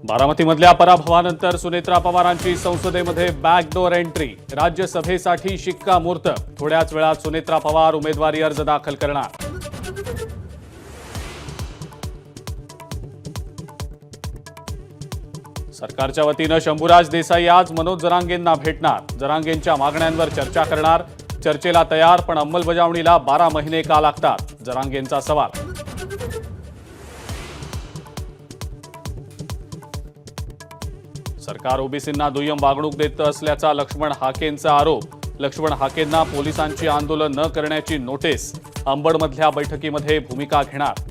बारामतीमधल्या पराभवानंतर सुनेत्रा पवारांची संसदेमध्ये backdoor entry. राज्यसभेसाठी शिक्कामोर्तब। थोड्याच वेळात सुनेत्रा पवार उमेदवारी अर्ज दाखल करणार। सरकारच्या वतीनं शंभूराज देसाई आज मनोज जरांगेंना भेटणार। जरांगेंच्या मागण्यांवर चर्चा करणार। चर्चेला तयार, पण अंमलबजावणीला 12 महिने का लागतात? जरांगेंचा सवाल। सरकार ओबीसींना दुय्यम वागणूक देत असल्याचा लक्ष्मण हाकेंचा आरोप। लक्ष्मण हाकेंना पोलिसांची आंदोलन न करण्याची नोटीस। अंबडमधल्या बैठकीमध्ये भूमिका घेणार।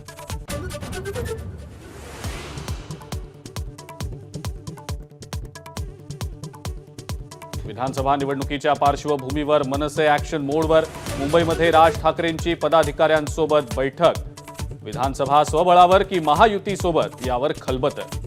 विधानसभा निवडणुकीच्या पार्श्वभूमीवर मनसे ॲक्शन मोडवर। मुंबईमध्ये राज ठाकरेंची पदाधिकाऱ्यांसोबत बैठक। विधानसभा स्वबळावर की महायुतीसोबत, यावर खलबतं।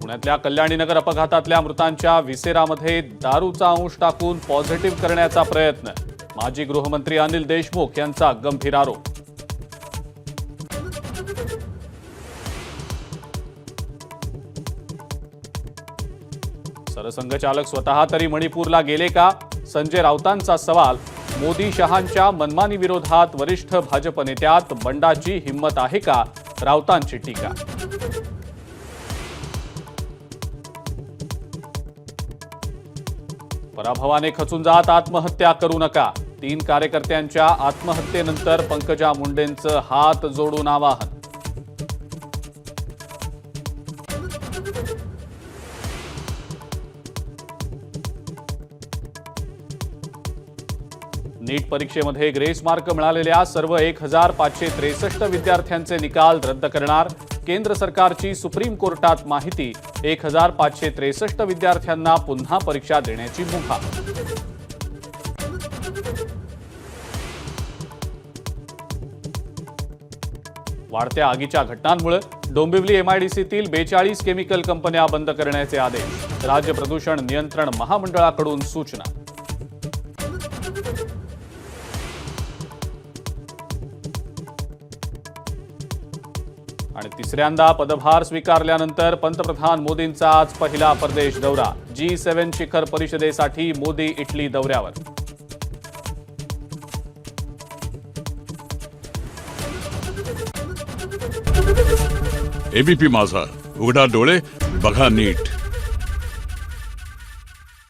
पुण्यातल्या कल्याणीनगर अपघातातल्या मृतांच्या विसेरामध्ये दारूचा अंश टाकून पॉझिटिव्ह करण्याचा प्रयत्न। माजी गृहमंत्री अनिल देशमुख यांचा गंभीर आरोप। सरसंघचालक स्वतः तरी मणिपूरला गेले का? संजय राऊतांचा सवाल। मोदी शहांच्या मनमानी विरोधात वरिष्ठ भाजप नेत्यात बंडाची हिंमत आहे का? राऊतांची टीका। पराभवाने खचून जात आत्महत्या करू नका। 3 कार्यकर्त्यांच्या आत्महत्येनंतर पंकजा मुंडेंचं हात जोडून आवाहन। नीट परीक्षेमध्ये ग्रेस मार्क मिळालेल्या सर्व 1563 विद्यार्थ्यांचे निकाल रद्द करणार। केंद्र सरकारची सुप्रीम कोर्टात माहिती। 1563 विद्यार्थ्यांना पुन्हा परीक्षा देण्याची मुभा। वाढत्या आगीच्या घटनांमुळे डोंबिवली एमआयडीसीतील 42 केमिकल कंपन्या बंद करण्याचे आदेश। राज्य प्रदूषण नियंत्रण महामंडळाकडून सूचना। आणि तिसऱ्यांदा पदभार स्वीकारल्यानंतर पंतप्रधान मोदींचा आज पहिला परदेश दौरा। G7 शिखर परिषदेसाठी मोदी इटली दौऱ्यावर। एबीपी माझा, उघडा डोळे बघा नीट।